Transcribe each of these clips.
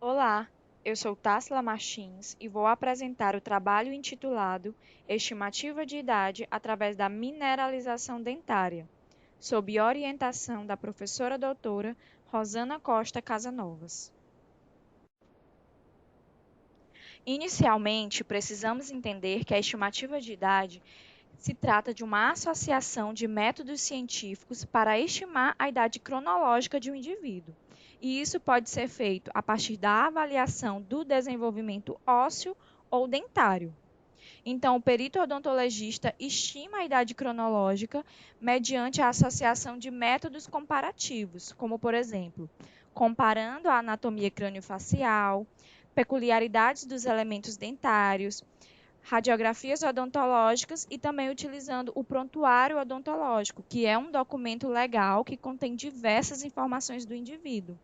Olá, eu sou Tássila Martins e vou apresentar o trabalho intitulado Estimativa de Idade através da Mineralização Dentária, sob orientação da professora doutora Rosana Costa Casanovas. Inicialmente, precisamos entender que a estimativa de idade se trata de uma associação de métodos científicos para estimar a idade cronológica de um indivíduo. E isso pode ser feito a partir da avaliação do desenvolvimento ósseo ou dentário. Então, o perito odontologista estima a idade cronológica mediante a associação de métodos comparativos, como, por exemplo, comparando a anatomia craniofacial, peculiaridades dos elementos dentários, radiografias odontológicas e também utilizando o prontuário odontológico, que é um documento legal que contém diversas informações do indivíduo.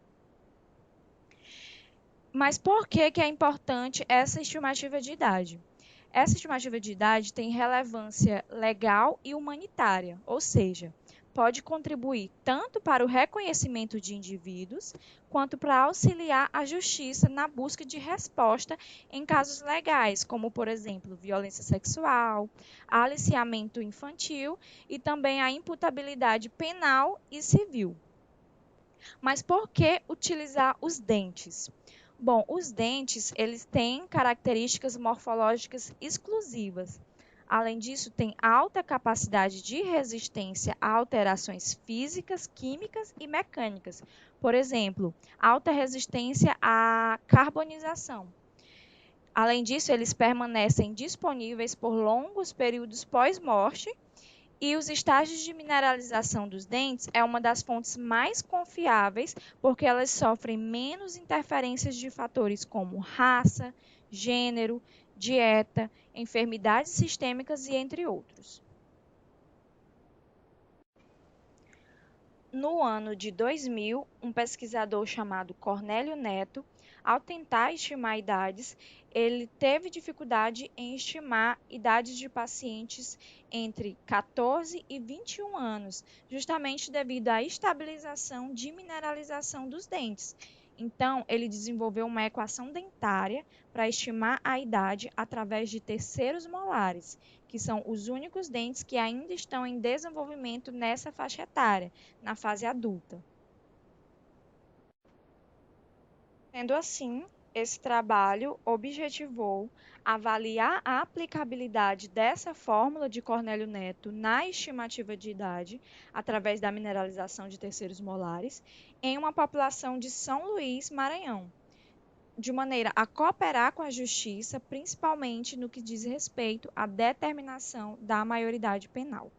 Mas por que é importante essa estimativa de idade? Essa estimativa de idade tem relevância legal e humanitária, ou seja, pode contribuir tanto para o reconhecimento de indivíduos, quanto para auxiliar a justiça na busca de resposta em casos legais, como, por exemplo, violência sexual, aliciamento infantil e também a imputabilidade penal e civil. Mas por que utilizar os dentes? Bom, os dentes, eles têm características morfológicas exclusivas. Além disso, tem alta capacidade de resistência a alterações físicas, químicas e mecânicas. Por exemplo, alta resistência à carbonização. Além disso, eles permanecem disponíveis por longos períodos pós-morte e os estágios de mineralização dos dentes é uma das fontes mais confiáveis, porque elas sofrem menos interferências de fatores como raça, gênero, dieta, enfermidades sistêmicas e entre outros. No ano de 2000, um pesquisador chamado Cornélio Neto, ao tentar estimar idades, ele teve dificuldade em estimar idades de pacientes entre 14 e 21 anos, justamente devido à estabilização de mineralização dos dentes. Então, ele desenvolveu uma equação dentária para estimar a idade através de terceiros molares, que são os únicos dentes que ainda estão em desenvolvimento nessa faixa etária, na fase adulta. Sendo assim, esse trabalho objetivou avaliar a aplicabilidade dessa fórmula de Cornélio Neto na estimativa de idade, através da mineralização de terceiros molares, em uma população de São Luís, Maranhão, de maneira a cooperar com a justiça, principalmente no que diz respeito à determinação da maioridade penal.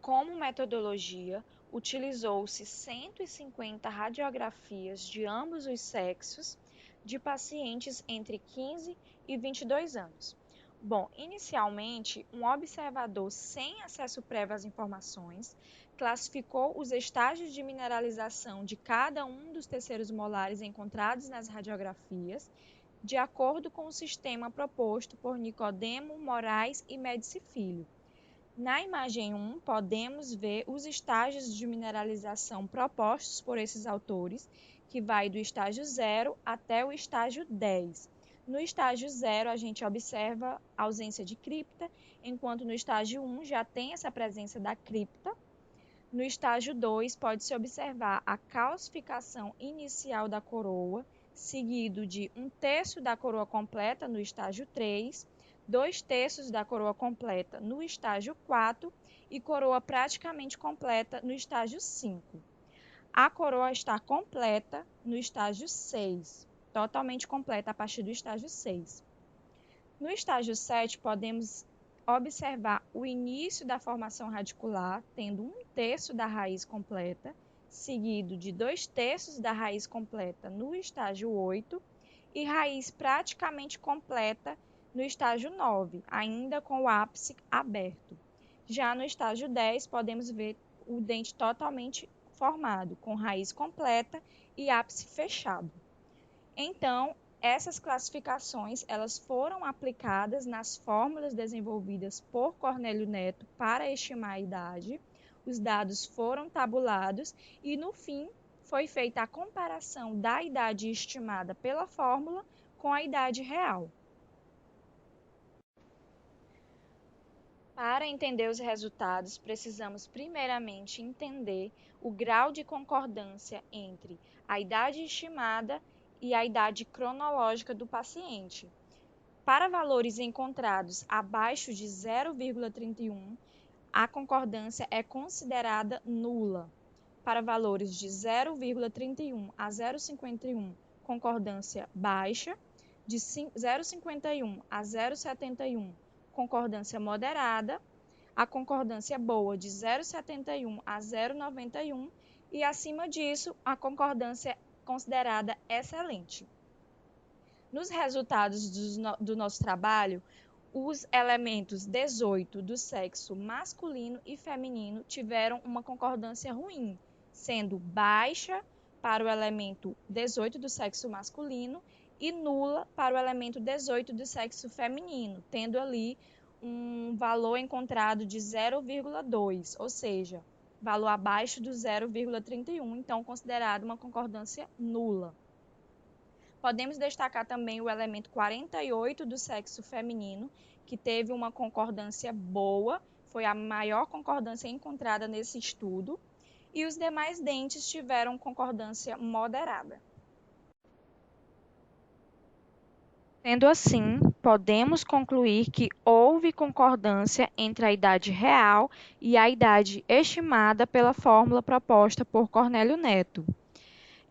Como metodologia, utilizou-se 150 radiografias de ambos os sexos de pacientes entre 15 e 22 anos. Bom, inicialmente, um observador sem acesso prévio às informações classificou os estágios de mineralização de cada um dos terceiros molares encontrados nas radiografias, de acordo com o sistema proposto por Nicodemo Moraes e Médici Filho. Na imagem 1, podemos ver os estágios de mineralização propostos por esses autores, que vai do estágio 0 até o estágio 10. No estágio 0, a gente observa a ausência de cripta, enquanto no estágio 1 já tem essa presença da cripta. No estágio 2, pode-se observar a calcificação inicial da coroa, seguido de 1/3 da coroa completa no estágio 3, 2/3 da coroa completa no estágio 4 e coroa praticamente completa no estágio 5. A coroa está completa no estágio 6, totalmente completa a partir do estágio 6. No estágio 7, podemos observar o início da formação radicular, tendo 1/3 da raiz completa, seguido de 2/3 da raiz completa no estágio 8 e raiz praticamente completa no estágio 9, ainda com o ápice aberto. Já no estágio 10, podemos ver o dente totalmente formado, com raiz completa e ápice fechado. Então, essas classificações elas foram aplicadas nas fórmulas desenvolvidas por Cornélio Neto para estimar a idade. Os dados foram tabulados e, no fim, foi feita a comparação da idade estimada pela fórmula com a idade real. Para entender os resultados, precisamos primeiramente entender o grau de concordância entre a idade estimada e a idade cronológica do paciente. Para valores encontrados abaixo de 0,31, a concordância é considerada nula. Para valores de 0,31 a 0,51, concordância baixa, de 0,51 a 0,71, concordância moderada, a concordância boa de 0,71 a 0,91 e, acima disso, a concordância considerada excelente. Nos resultados do nosso trabalho, os elementos 18 do sexo masculino e feminino tiveram uma concordância ruim, sendo baixa para o elemento 18 do sexo masculino e nula para o elemento 18 do sexo feminino, tendo ali um valor encontrado de 0,2, ou seja, valor abaixo do 0,31, então considerado uma concordância nula. Podemos destacar também o elemento 48 do sexo feminino, que teve uma concordância boa, foi a maior concordância encontrada nesse estudo, e os demais dentes tiveram concordância moderada. Sendo assim, podemos concluir que houve concordância entre a idade real e a idade estimada pela fórmula proposta por Cornélio Neto.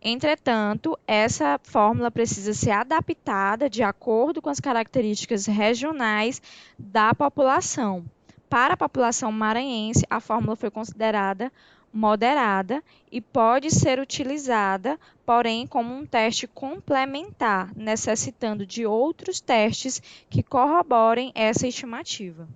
Entretanto, essa fórmula precisa ser adaptada de acordo com as características regionais da população. Para a população maranhense, a fórmula foi considerada moderada e pode ser utilizada, porém, como um teste complementar, necessitando de outros testes que corroborem essa estimativa.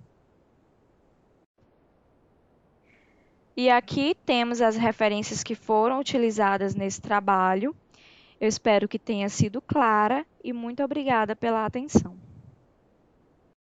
E aqui temos as referências que foram utilizadas nesse trabalho. Eu espero que tenha sido clara e muito obrigada pela atenção.